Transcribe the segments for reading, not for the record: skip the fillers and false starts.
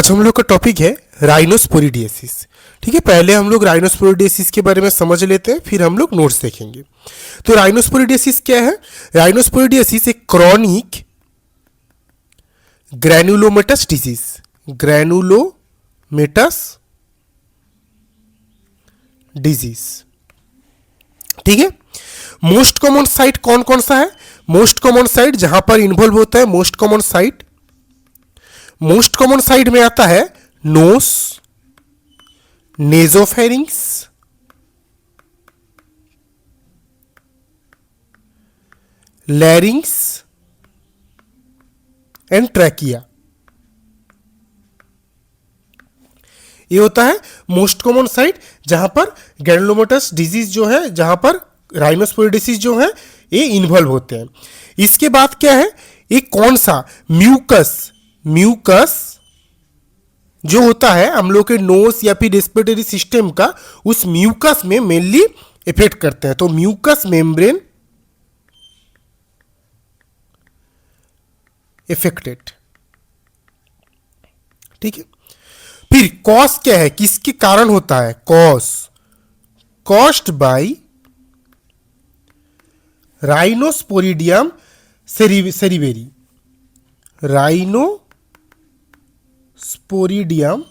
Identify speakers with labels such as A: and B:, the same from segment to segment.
A: आज हम लोग का टॉपिक है राइनोस्पोरिडियासिस। ठीक है, पहले हम लोग राइनोस्पोरिडियासिस के बारे में समझ लेते हैं, फिर हम लोग नोट्स देखेंगे। तो राइनोस्पोरिडियासिस क्या है? राइनोस्पोरिडियासिस एक chronic granulomatous disease, granulomatous disease. ठीक है, मोस्ट कॉमन साइट कौन कौन सा है? मोस्ट कॉमन साइट जहां पर इन्वॉल्व होता है, मोस्ट कॉमन साइट में आता है nose, nasopharynx, larynx and trachea. ये होता है मोस्ट कॉमन साइट जहां पर ग्रैनुलोमेटस डिजीज जो है, जहां पर राइनोस्पोरिडियासिस जो है ये इन्वॉल्व होते हैं। इसके बाद क्या है, ये कौन सा म्यूकस जो होता है हम लोग के नोस या फिर रेस्पिरेटरी सिस्टम का, उस म्यूकस में मेनली इफेक्ट करते हैं। तो म्यूकस मेम्ब्रेन इफेक्टेड। ठीक है, फिर कॉज क्या है, किसके कारण होता है? Caused by rhinosporidium सेरिवेरी, राइनोस्पोरिडियम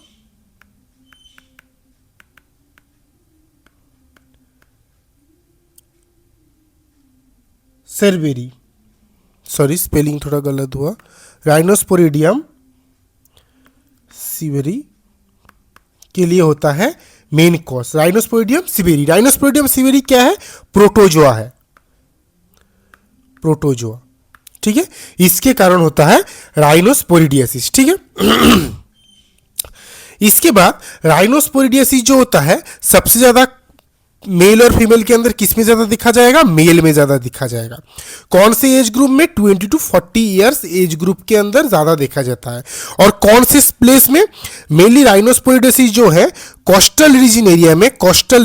A: सेरिवेरी, sorry spelling थोड़ा गलत हुआ, राइनोस्पोरिडियम सीवेरी के लिए होता है मेन कॉज राइनोस्पोरिडियम सीवेरी। राइनोस्पोरिडियम सीवेरी क्या है? प्रोटोजोआ है, प्रोटोजोआ। ठीक है, इसके कारण होता है राइनोस्पोरिडियासिस। ठीक है, इसके बाद राइनोस्पोरिडियासिस जो होता है सबसे ज्यादा मेल और फीमेल के अंदर किस में ज्यादा दिखा जाएगा? मेल में ज्यादा दिखा जाएगा। कौन से एज ग्रुप में? 20 to 40 ईयर्स एज ग्रुप के अंदर ज्यादा देखा जाता है। और कौन से प्लेस में? मेनली राइनोस्पोरिडियासिस जो है कोस्टल रीजन एरिया में, कोस्टल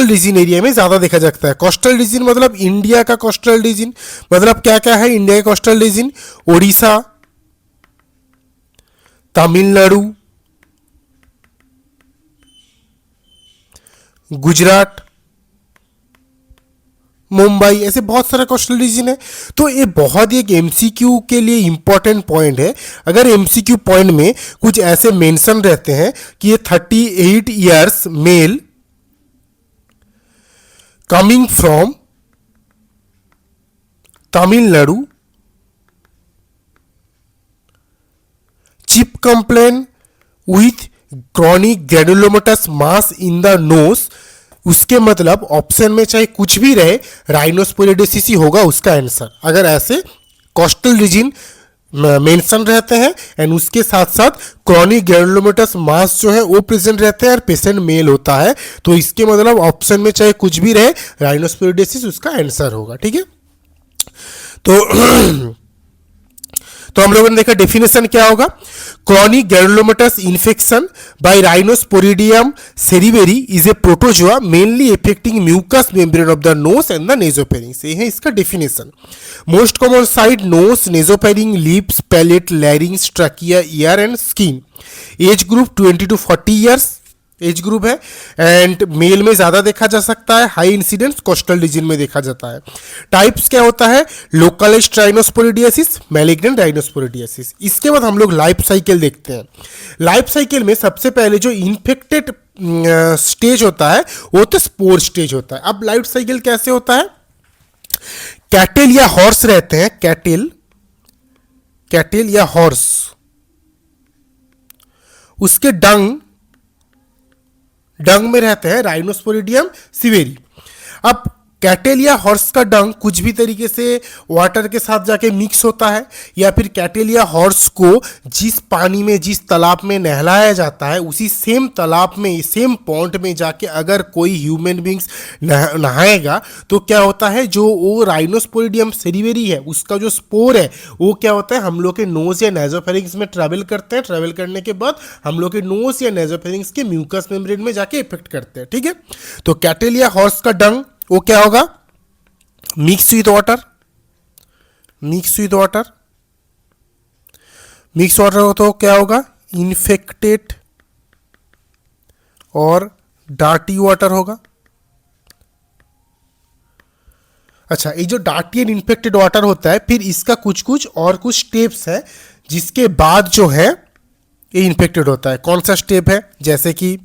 A: रीजन एरिया में ज्यादा देखा जाता है। कोस्टल रीजन मतलब इंडिया का कोस्टल रीजन, मतलब क्या क्या है इंडिया का कोस्टल रीजन? ओडिशा, तमिलनाडु, गुजरात, मुंबई, ऐसे बहुत सारे कोस्टल रीजन है। तो ये बहुत ही एक एमसीक्यू के लिए इंपॉर्टेंट पॉइंट है। अगर एमसीक्यू पॉइंट में कुछ ऐसे मेंशन रहते हैं कि ये 38 years male coming from Tamil Nadu, chief complaint with chronic granulomatous mass in the nose, उसके मतलब ऑप्शन में चाहे कुछ भी रहे राइनोस्पोरिडियासिस ही होगा उसका आंसर। अगर ऐसे कोस्टल रीजन मेंशन रहते हैं एंड उसके साथ साथ क्रॉनिक ग्रैनुलोमेटस मास जो है वो प्रेजेंट रहते हैं और पेशेंट मेल होता है, तो इसके मतलब ऑप्शन में चाहे कुछ भी रहे राइनोस्पोरिडियासिस उसका आंसर होगा। ठीक है, तो हम लोगों ने देखा डेफिनेशन क्या होगा। Chronic granulomatous infection by rhinosporidium seeberi is a protozoa mainly affecting mucus membrane of the nose and the nasopharynx. ये है इसका definition. Most common site nose, nasopharynx, lips, palate, larynx, trachea, ear and skin. Age group 20 to 40 years age group है and male में ज्यादा देखा जा सकता है। हाई इंसिडेंस कोस्टल रीजन में देखा जाता है। टाइप्स क्या होता है? Localized rhinosporidiosis, malignant rhinosporidiosis. इसके बाद हम लोग लाइफ साइकिल देखते हैं। लाइफ साइकिल में सबसे पहले जो इन्फेक्टेड स्टेज होता है वो तो स्पोर स्टेज होता है। अब लाइफ साइकिल कैसे होता है? कैटेल या हॉर्स रहते हैं, कैटेल या हॉर्स, उसके डंग में रहते हैं राइनोस्पोरिडियम सीवेरी। अब कैटेल या हॉर्स का डंग कुछ भी तरीके से वाटर के साथ जाके मिक्स होता है, या फिर कैटेल या हॉर्स को जिस पानी में, जिस तालाब में नहलाया जाता है उसी सेम तालाब में, सेम पॉन्ड में जाके अगर कोई ह्यूमन बींग्स नहाएगा तो क्या होता है, जो वो राइनोस्पोरिडियम सेरिवेरी है उसका जो स्पोर है वो क्या होता है हम लोग के नोज या नेजोफेरिंग्स में ट्रैवल करते हैं। ट्रैवल करने के बाद हम लोग के नोज या नेजोफेरिंग्स के म्यूकस मेम्ब्रेन में जाके इफेक्ट करते हैं। ठीक है, तो कैटेल या हॉर्स का डंग वो क्या होगा? Mix with water, mix water हो तो क्या होगा, इन्फेक्टेड और डार्टी वाटर होगा। अच्छा, ये जो डार्टी एंड इन्फेक्टेड वाटर होता है, फिर इसका कुछ कुछ और कुछ स्टेप्स है जिसके बाद जो है ये इन्फेक्टेड होता है। कौन सा स्टेप है, जैसे कि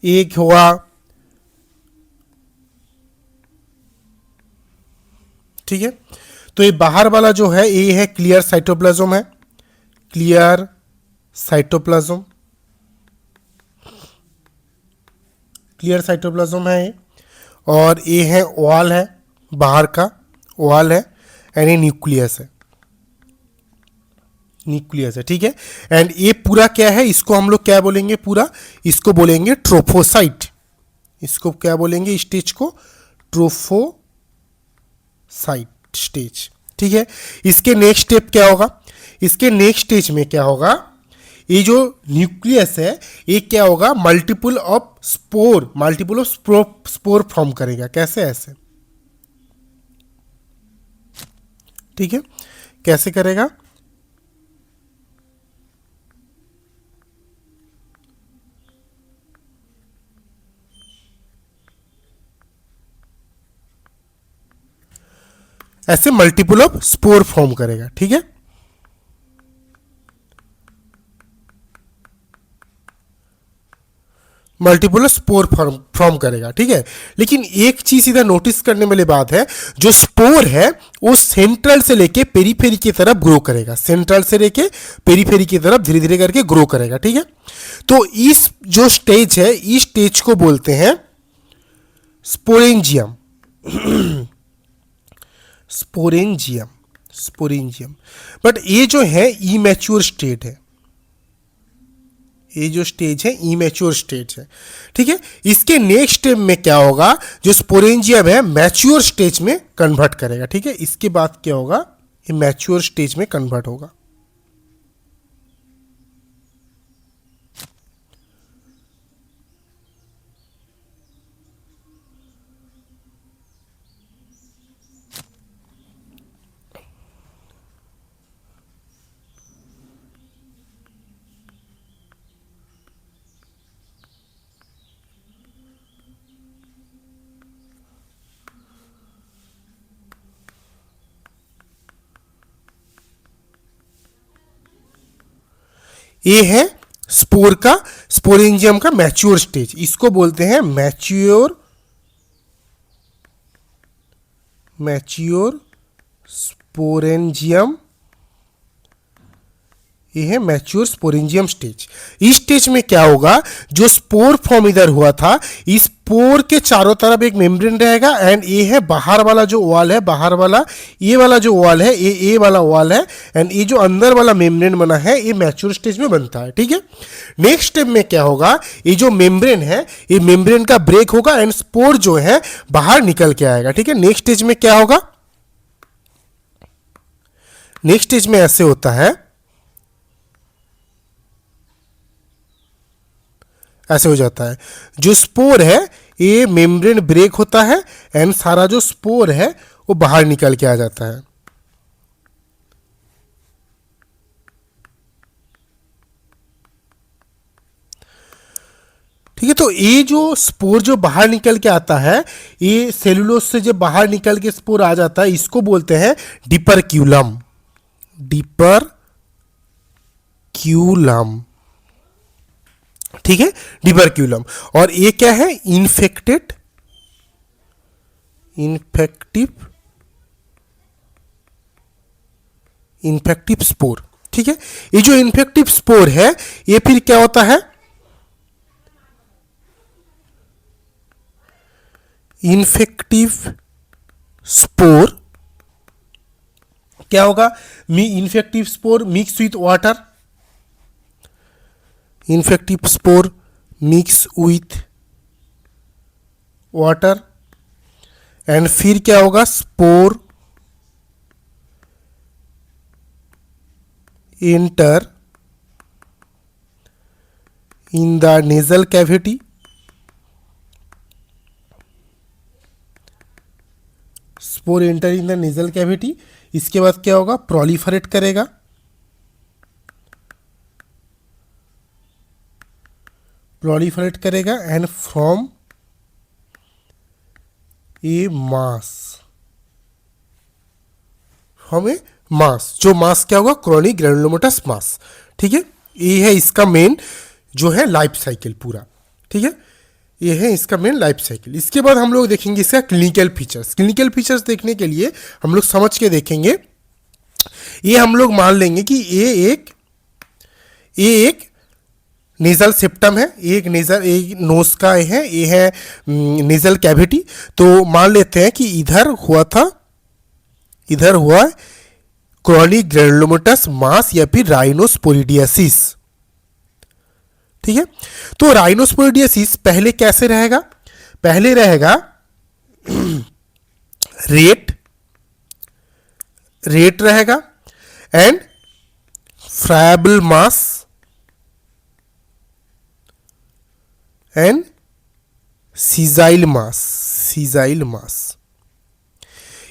A: एक हुआ, ठीक है। तो ये बाहर वाला जो है ये है क्लियर साइटोप्लाज्म है, क्लियर साइटोप्लाज्म, क्लियर साइटोप्लाज्म है ये। और ये है वॉल है, बाहर का वॉल है, एंड ये न्यूक्लियस है, न्यूक्लियस है, ठीक है। एंड ये पूरा क्या है, इसको हम लोग क्या बोलेंगे, पूरा इसको बोलेंगे ट्रोफोसाइट। इसको क्या बोलेंगे, स्टेज को ट्रोफोसाइट स्टेज, ठीक है। इसके नेक्स्ट स्टेप क्या होगा, इसके नेक्स्ट स्टेज में क्या होगा, ये जो न्यूक्लियस है ये क्या होगा, multiple of spore spore form करेगा। कैसे, ऐसे, ठीक है। कैसे करेगा, ऐसे मल्टीपल ऑफ स्पोर फॉर्म करेगा, ठीक है। मल्टीपल स्पोर फॉर्म करेगा, ठीक है। लेकिन एक चीज इधर नोटिस करने वाली बात है, जो स्पोर है वो सेंट्रल से लेके पेरीफेरी की तरफ ग्रो करेगा, सेंट्रल से लेके पेरीफेरी की तरफ धीरे धीरे करके ग्रो करेगा, ठीक है। तो इस जो स्टेज है, इस स्टेज को बोलते हैं स्पोरेंजियम, स्पोरेंजियम, स्पोरेंजियम। बट ये जो है इमैच्योर स्टेट है, ये जो स्टेज है इमैच्योर स्टेज है, ठीक है। इसके नेक्स्ट स्टेप में क्या होगा, जो स्पोरेंजियम है मैच्योर स्टेज में कन्वर्ट करेगा, ठीक है। इसके बाद क्या होगा, ये मैच्योर स्टेज में कन्वर्ट होगा। ये है स्पोर का, स्पोरेंजियम का मैच्योर स्टेज, इसको बोलते हैं मैच्योर, मैच्योर स्पोरेंजियम। ये है मैच्योर स्पोरेंजियम स्टेज। इस स्टेज में क्या होगा, जो स्पोर फॉर्म इधर हुआ था, इस स्पोर के चारों तरफ एक मेम्ब्रेन रहेगा, एंड ये है बाहर वाला जो वॉल है, बाहर वाला ये वाला जो वॉल है, ये वाला वॉल है, एंड ये जो अंदर वाला मेम्ब्रेन बना है ये मैच्योर स्टेज में बनता है, ठीक है। नेक्स्ट स्टेप में क्या होगा, ये जो मेम्ब्रेन है ये मेम्ब्रेन का ब्रेक होगा एंड स्पोर जो है बाहर निकल के आएगा, ठीक है। नेक्स्ट स्टेज में क्या होगा, नेक्स्ट स्टेज में ऐसे होता है, ऐसे हो जाता है। जो स्पोर है ये मेम्ब्रेन ब्रेक होता है एंड सारा जो स्पोर है वो बाहर निकल के आ जाता है। ठीक है, तो ये जो स्पोर जो बाहर निकल के आता है, ये सेलुलोज से जब बाहर निकल के स्पोर आ जाता है, इसको बोलते हैं डिपरक्यूलम, डिपरक्यूलम, ठीक है, डिपरक्यूलम। और ये क्या है, इन्फेक्टेड, इन्फेक्टिव, इन्फेक्टिव स्पोर, ठीक है। ये जो इन्फेक्टिव स्पोर है ये फिर क्या होता है, इन्फेक्टिव स्पोर क्या होगा, infective spore mix with water, infective spore mix with water, and फिर क्या होगा, spore enter in the nasal cavity, spore enter in the nasal cavity, इसके बाद क्या होगा, प्रोलिफरेट करेगा, प्रोलिफरेट करेगा and from a mass, from a mass, जो मास क्या होगा, क्रॉनिक ग्रैनुलोमेटस मास। ठीक है, ये है इसका मेन जो है लाइफ साइकिल पूरा। ठीक है, ये है इसका मेन लाइफ साइकिल। इसके बाद हम लोग देखेंगे इसका क्लिनिकल फीचर्स। क्लिनिकल फीचर्स देखने के लिए हम लोग समझ के देखेंगे, ये हम लोग मान लेंगे कि ये एक नेजल सेप्टम है, एक नोज का ये है नेजल कैविटी। तो मान लेते हैं कि इधर हुआ क्रॉनिक ग्रैनुलोमेटस मास या फिर राइनोस्पोरिडियासिस। ठीक है, तो राइनोस्पोरिडियासिस पहले कैसे रहेगा, पहले रहेगा रेट रहेगा एंड फ्रायबल मास एंड सीजाइल मास।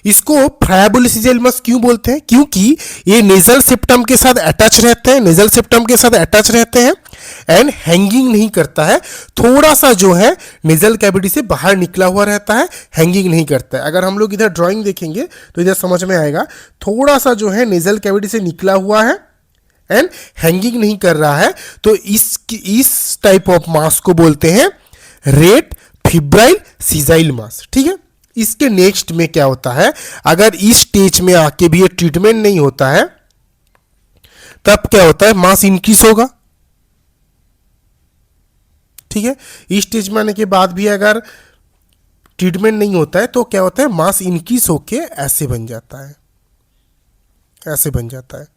A: इसको फ्रायबल सीजाइल मास क्यों बोलते हैं, क्योंकि ये नेजल सेप्टम के साथ अटैच रहते हैं, एंड हैंगिंग नहीं करता है, थोड़ा सा जो है नेजल कैविटी से बाहर निकला हुआ रहता है, हैंगिंग नहीं करता है। अगर हम लोग इधर ड्राइंग देखेंगे तो इधर समझ में आएगा, थोड़ा सा जो है नेजल कैविटी से निकला हुआ है एंड हैंगिंग नहीं कर रहा है। तो इस टाइप ऑफ मास को बोलते हैं रेट फिब्राइल सीजाइल मास। ठीक है, इसके नेक्स्ट में क्या होता है, अगर इस स्टेज में आके भी ये ट्रीटमेंट नहीं होता है तब क्या होता है, मास इंक्रीज होगा। ठीक है, इस स्टेज में आने के बाद भी अगर ट्रीटमेंट नहीं होता है तो क्या होता है, मास इंक्रीज होके ऐसे बन जाता है।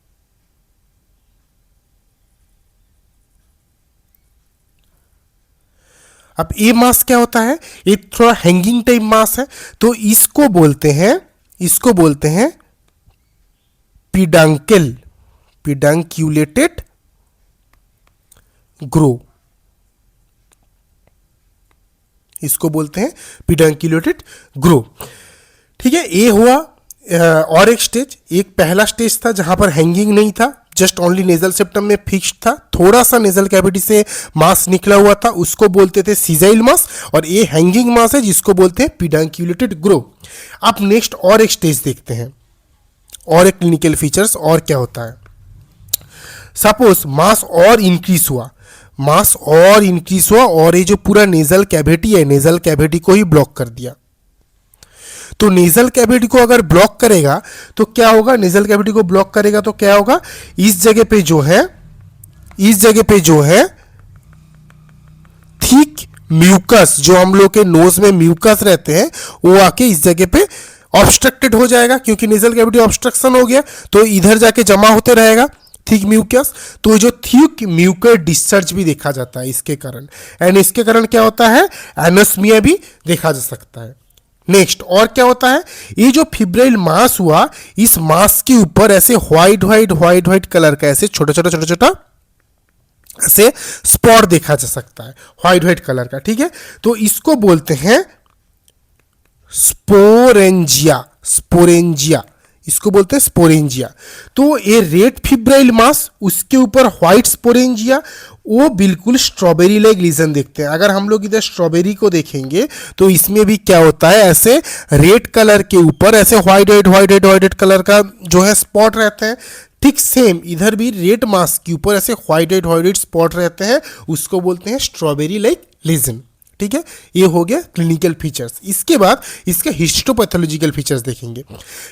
A: अब ये मास क्या होता है, ये थोड़ा हैंगिंग टाइप मास है, तो इसको बोलते हैं पिडंक्यूलेटेड ग्रो। इसको बोलते हैं पिडंक्यूलेटेड ग्रो। ठीक है, ये हुआ और एक स्टेज, एक पहला स्टेज था जहां पर हैंगिंग नहीं था, जस्ट ओनली नेजल सेप्टम में फिक्स्ड था, थोड़ा सा नेजल कैविटी से मास निकला हुआ था, उसको बोलते थे सीजाइल मास, और ये हैंगिंग मास है जिसको बोलते हैं पिडंक्यूलेटेड ग्रो। अब नेक्स्ट और एक स्टेज देखते हैं, और एक क्लिनिकल फीचर्स और क्या होता है। सपोज मास और इंक्रीज हुआ और ये जो पूरा नेजल कैविटी है, नेजल कैविटी को ही ब्लॉक कर दिया। तो नेजल कैविटी को अगर ब्लॉक करेगा तो क्या होगा, नेजल कैविटी को ब्लॉक करेगा तो क्या होगा, इस जगह पे जो है थिक म्यूकस, जो हम लोग के नोज में म्यूकस रहते हैं, वो आके इस जगह पे ऑब्स्ट्रक्टेड हो जाएगा, क्योंकि नेजल कैविटी ऑब्स्ट्रक्शन हो गया तो इधर जाके जमा होते रहेगा थिक म्यूकस। तो जो थिक म्यूकर डिस्चार्ज भी देखा जाता है इसके कारण, एंड इसके कारण क्या होता है, एनोस्मिया भी देखा जा सकता है। नेक्स्ट और क्या होता है, ये जो फिब्राइल मास हुआ, इस मास के ऊपर ऐसे व्हाइट कलर का ऐसे छोटा ऐसे स्पॉट देखा जा सकता है, व्हाइट कलर का। ठीक है, तो इसको बोलते हैं स्पोरेंजिया, इसको बोलते हैं स्पोरेंजिया। तो ये रेड फिब्राइल मास, उसके ऊपर व्हाइट स्पोरेंजिया, वो बिल्कुल स्ट्रॉबेरी लाइक लीजन देखते हैं। अगर हम लोग इधर स्ट्रॉबेरी को देखेंगे तो इसमें भी क्या होता है, ऐसे रेड कलर के ऊपर ऐसे व्हाइट कलर का जो है स्पॉट रहते हैं। ठीक सेम इधर भी रेड मास के ऊपर ऐसे व्हाइट स्पॉट रहते हैं, उसको बोलते हैं स्ट्रॉबेरी लाइक लीजन। ठीक है, ये हो गया क्लिनिकल फीचर्स। इसके बाद इसके हिस्टोपैथोलॉजिकल फीचर्स देखेंगे।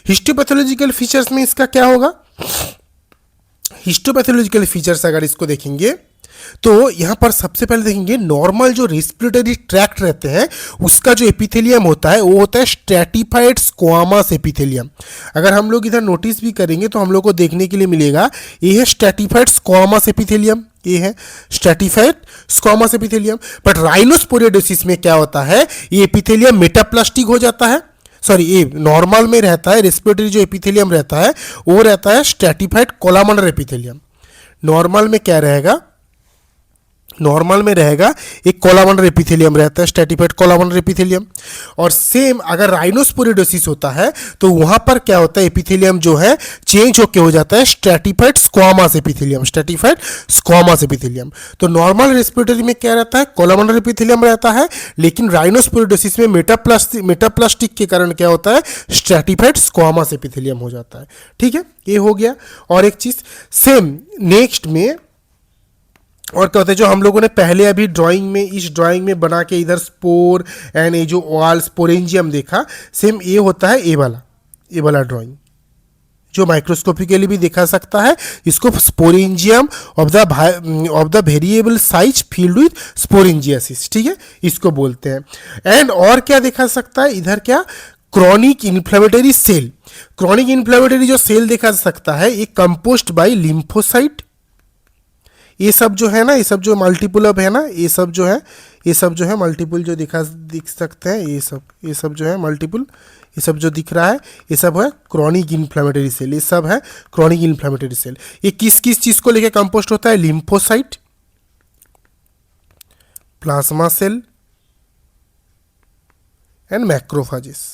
A: हिस्टोपैथोलॉजिकल फीचर्स में इसका क्या होगा, हिस्टोपैथोलॉजिकल फीचर्स अगर इसको देखेंगे तो यहां पर सबसे पहले देखेंगे नॉर्मल जो रेस्पिरेटरी ट्रैक्ट रहते हैं उसका जो एपिथेलियम होता है वो होता है स्ट्रैटिफाइड स्क्वामस एपिथेलियम। अगर हम लोग इधर नोटिस भी करेंगे तो हम लोग को देखने के लिए मिलेगा, ये है स्ट्रैटिफाइड स्क्वामस एपिथेलियम, ये है स्ट्रैटिफाइड स्क्वामस एपिथेलियम। बट राइनोस्पोरियोसिस में क्या होता है, ये एपिथेलियम मेटाप्लास्टिक हो जाता है, सॉरी ये नॉर्मल में रहता है, रेस्पिरेटरी जो एपिथेलियम रहता है वो रहता है स्ट्रैटिफाइड कोलामनर एपिथेलियम। नॉर्मल में क्या रहेगा, नॉर्मल में रहेगा एक कॉलामनर एपिथेलियम रहता है, स्ट्रैटिफाइड कॉलामनर एपिथेलियम। और सेम अगर राइनोस्पोरिडोसिस होता है तो वहां पर क्या होता है, एपिथेलियम जो है चेंज होके हो जाता है stratified squamous epithelium, stratified squamous epithelium. तो नॉर्मल रेस्पिरेटरी में क्या रहता है, कॉलामनर एपिथेलियम रहता है, लेकिन राइनोस्पोरिडोसिस में मेटाप्लास्टिक के कारण क्या होता है, स्ट्रैटिफाइड स्क्वामस एपिथेलियम हो जाता है। ठीक है, ये हो गया। और एक चीज सेम नेक्स्ट में और क्या होता है, जो हम लोगों ने पहले अभी ड्राइंग में, इस ड्राइंग में बना के इधर स्पोर एंड ये जो ऑल स्पोरेंजियम देखा, सेम ये होता है ये वाला ड्राइंग जो माइक्रोस्कोपिकली भी देखा सकता है। इसको sporangium of the variable size filled with sporangiasis, ठीक है, इसको बोलते हैं। एंड और क्या देखा सकता है इधर, क्या chronic inflammatory cell, chronic inflammatory जो सेल देखा सकता है, ये कंपोस्ट बाय लिम्फोसाइट। ये सब जो है ना, ये सब जो मल्टीपुल अब है ना, ये सब जो है मल्टीपुल जो दिख सकते हैं, ये सब जो है मल्टीपुल, ये सब जो दिख रहा है ये सब है क्रॉनिक इन्फ्लेमेटरी सेल, ये सब है क्रॉनिक इन्फ्लेमेटरी सेल। ये किस किस चीज को लेकर कंपोस्ट होता है, lymphocyte, plasma cell and macrophages.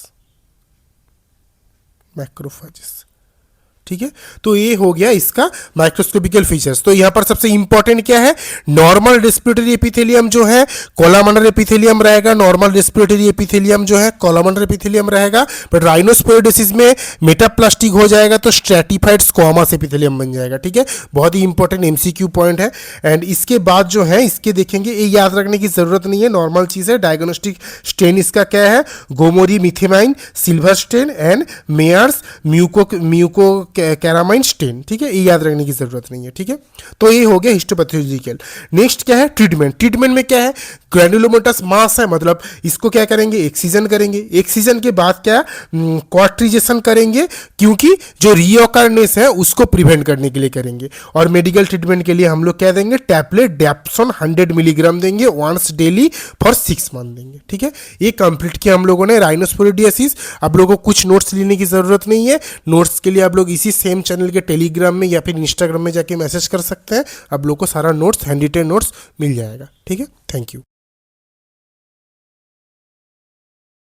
A: ठीक है, तो ये हो गया इसका माइक्रोस्कोपिकल फीचर्स। तो यहां पर सबसे इंपॉर्टेंट क्या है, नॉर्मल रेस्पिरेटरी एपिथेलियम जो है कॉलामनर एपिथेलियम रहेगा, नॉर्मल रेस्पिरेटरी एपिथेलियम जो है कॉलामनर एपिथेलियम रहेगा। बट राइनोस्पोरिडोसिस में मेटाप्लास्टिक हो जाएगा तो स्ट्रैटिफाइड स्क्वामस एपिथेलियम बन जाएगा। ठीक है, बहुत ही इंपॉर्टेंट एमसीक्यू पॉइंट है। एंड इसके बाद जो है इसके देखेंगे, ये याद रखने की जरूरत नहीं है, नॉर्मल चीज है। डायग्नोस्टिक स्टेन इसका क्या है, Gomori methenamine silver stain and Mayer's mucicarmine stain. ठीक है, ये याद रखने की जरूरत नहीं है। ठीक है, तो ये हो गया हिस्टोपैथोलॉजिकल। नेक्स्ट क्या है, ट्रीटमेंट। ट्रीटमेंट में क्या है, ग्रैन्युलोमेटस मास है, मतलब इसको क्या करेंगे, एक्सीजन करेंगे। एक्सीजन के बाद क्या, क्वार्ट्रिजेशन करेंगे, क्योंकि जो रीऑकरनेस है उसको प्रिवेंट करने के लिए करेंगे। और मेडिकल ट्रीटमेंट के लिए हम लोग क्या देंगे, टैबलेट डेप्सोन 100 मिलीग्राम देंगे वंस डेली फॉर 6 मंथ देंगे। ठीक है, ये कंप्लीट किया हम लोगों ने राइनोस्पोरिडियासिस। आप लोगों को कुछ नोट्स लेने की जरूरत नहीं है, नोट्स के लिए आप लोग इसी सेम चैनल के टेलीग्राम में या फिर इंस्टाग्राम में जाके मैसेज कर सकते हैं, आप लोग को सारा नोट्स, हैंड रिटेन नोट्स मिल जाएगा। ठीक है, थैंक यू।